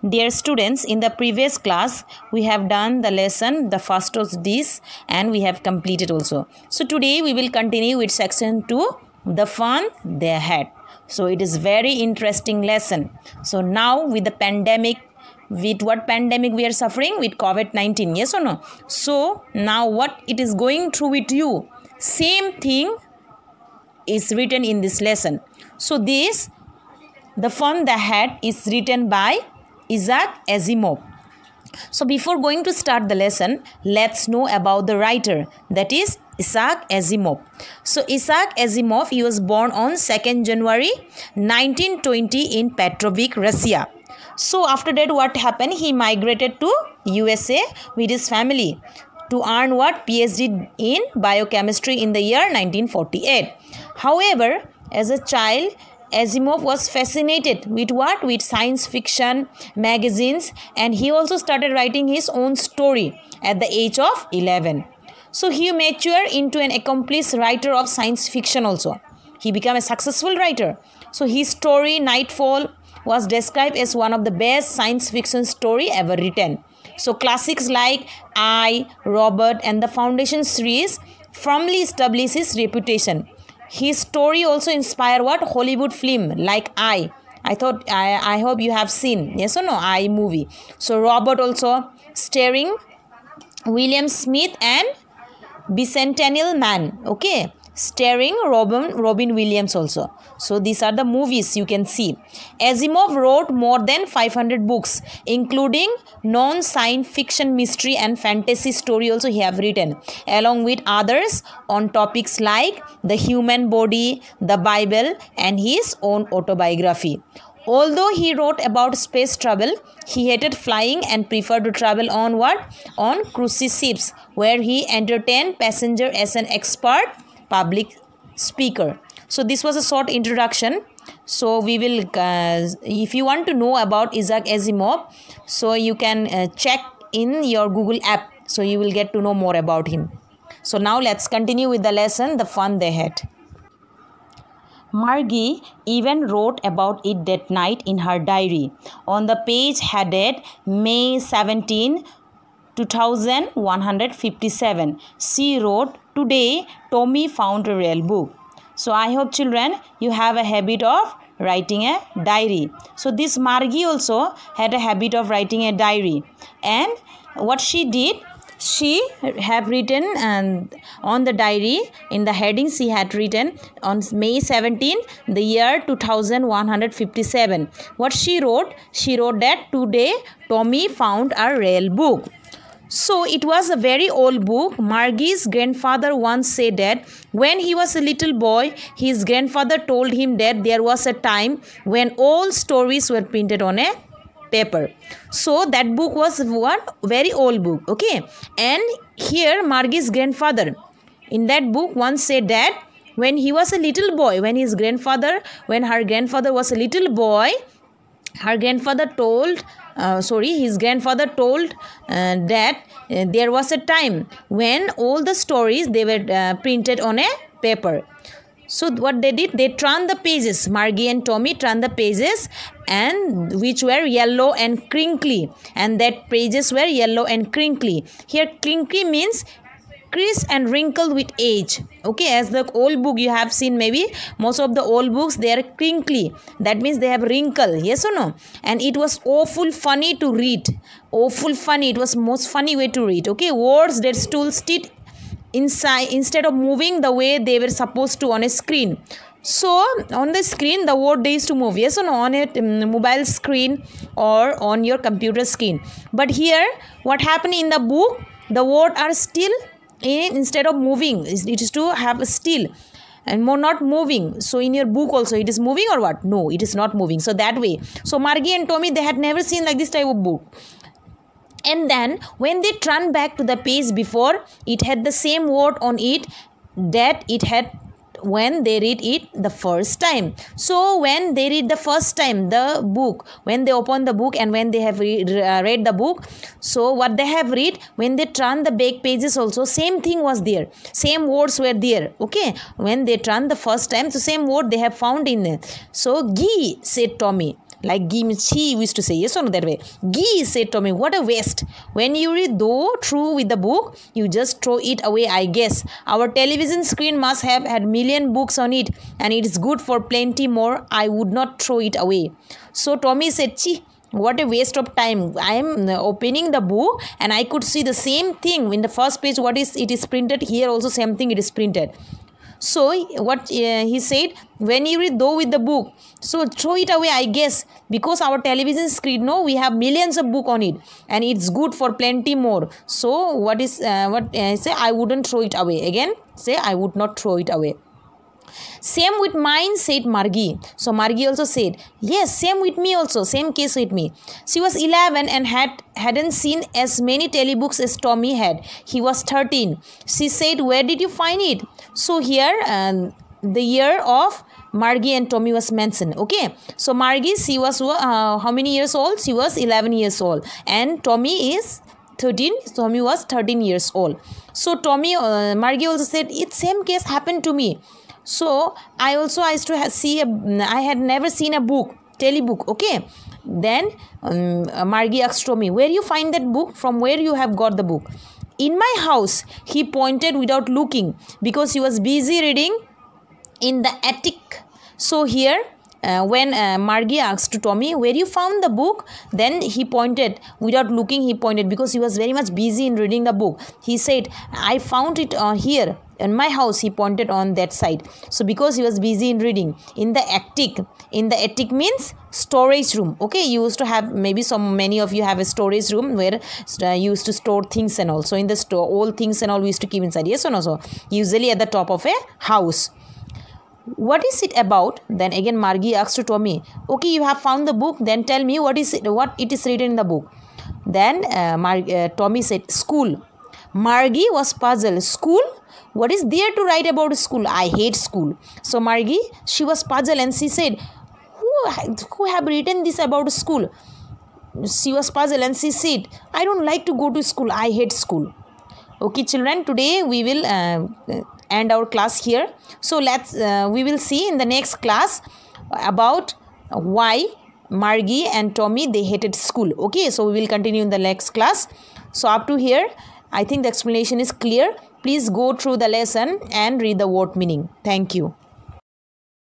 Dear students, in the previous class, we have done the lesson, the first of this, and we have completed also. So today we will continue with section 2, the fun they had. So it is very interesting lesson. So now with the pandemic, with what pandemic we are suffering? With COVID-19, yes or no? So now what it is going through with you? Same thing is written in this lesson. So this, the fun they had, is written by Isaac Asimov. So before going to start the lesson, let's know about the writer, that is Isaac Asimov. So Isaac Asimov, he was born on 2nd January 1920 in Petrovic, Russia. So after that, what happened? He migrated to USA with his family to earn what? PhD in biochemistry in the year 1948. However, as a child, Asimov was fascinated with what? With science fiction magazines, and he also started writing his own story at the age of 11. So he matured into an accomplished writer of science fiction also. He became a successful writer. So his story Nightfall was described as one of the best science fiction story ever written. So classics like I, Robert and the Foundation series firmly established his reputation. His story also inspired what? Hollywood film like I hope you have seen, yes or no, I movie. So Robert also starring William Smith and Bicentennial Man, okay, starring Robin Williams also. So these are the movies you can see. Asimov wrote more than 500 books, including non-science fiction, mystery and fantasy story also he have written, along with others on topics like the human body, the Bible and his own autobiography. Although he wrote about space travel, he hated flying and preferred to travel on what? On cruise ships, where he entertained passengers as an expert public speaker. So this was a short introduction. So we will, if you want to know about Isaac Asimov, so you can check in your Google app. So you will get to know more about him. So now let's continue with the lesson, the fun they had. Margie even wrote about it that night in her diary. On the page headed May 17, 2157, she wrote, "Today, Tommy found a real book." So I hope children, you have a habit of writing a diary. So this Margie also had a habit of writing a diary. And what she did, she have written on the diary, in the heading she had written on May 17, the year 2157. What she wrote that today Tommy found a real book. So it was a very old book. Margie's grandfather once said that when he was a little boy, his grandfather told him that there was a time when all stories were printed on a paper. So that book was what? Very old book, okay. And here Margie's grandfather, in that book, once said that when he was a little boy, when her grandfather was a little boy, his grandfather told that there was a time when all the stories, they were printed on a paper. So what they did, they turned the pages. Margie and Tommy turned the pages, and which were yellow and crinkly, and that pages were yellow and crinkly. Here crinkly means creased and wrinkled with age, okay. As the old book you have seen, maybe most of the old books, they are crinkly, that means they have wrinkle, yes or no. And it was awful funny to read, awful funny, it was most funny way to read, okay. Words that stood still inside instead of moving the way they were supposed to on a screen. So on the screen the word they used to move, yes or no, on a mobile screen or on your computer screen. But here what happened in the book, the word are still instead of moving, it is to have a still and more not moving. So in your book also it is moving or what? No, it is not moving. So that way, so Margie and Tommy, they had never seen like this type of book. And then when they turned back to the page before, it had the same word on it that it had when they read it the first time. So when they read the first time the book, when they open the book and when they have read the book, so what they have read, when they turn the back pages also, same thing was there, same words were there, okay. When they turn the first time, the same word they have found in there. So "Gee," said Tommy, like kimchi we used to say, yes or no, that way. Gee, said Tommy, what a waste. When you read though through with the book, you just throw it away, I guess. Our television screen must have had million books on it, and it is good for plenty more. I would not throw it away. So Tommy said, Chee, what a waste of time. I am opening the book and I could see the same thing in the first page. What is it is printed here, also same thing it is printed. So what he said, when you read though with the book, so throw it away, I guess, because our television screen, no, we have millions of book on it and it's good for plenty more. So what is say, I wouldn't throw it away. Again say, I would not throw it away. Same with mine, said Margie. So Margie also said, yes, same with me also, same case with me. She was 11 and hadn't seen as many telebooks as Tommy had. He was 13. She said, where did you find it? So here the year of Margie and Tommy was mentioned. Okay, so Margie, she was how many years old? She was 11 years old, and Tommy is 13. Tommy was 13 years old. So Margie also said, it's same case happened to me. So I used to see I had never seen a book, telebook. Okay, then Margie asked Tommy, where you find that book? From where you have got the book? In my house, he pointed without looking, because he was busy reading in the attic. So here when Margie asked Tommy, where you found the book, then he pointed without looking. He pointed because he was very much busy in reading the book. He said, I found it here in my house. He pointed on that side. So because he was busy in reading in the attic. In the attic means storage room. Okay, you used to have, maybe many of you have a storage room where you used to store things and all. So in the store, all things and all we used to keep inside. Yes or no? So usually at the top of a house. What is it about? Then again Margie asked to Tommy, okay, you have found the book, then tell me what it is written in the book. Then Tommy said, school. Margie was puzzled. School? What is there to write about school? I hate school. So Margie, she was puzzled and she said, who have written this about school? She was puzzled and she said, I don't like to go to school. I hate school. Okay children, today we will end our class here. So we will see in the next class about why Margie and Tommy, they hated school. Okay, so we will continue in the next class. So up to here, I think the explanation is clear. Please go through the lesson and read the word meaning. Thank you.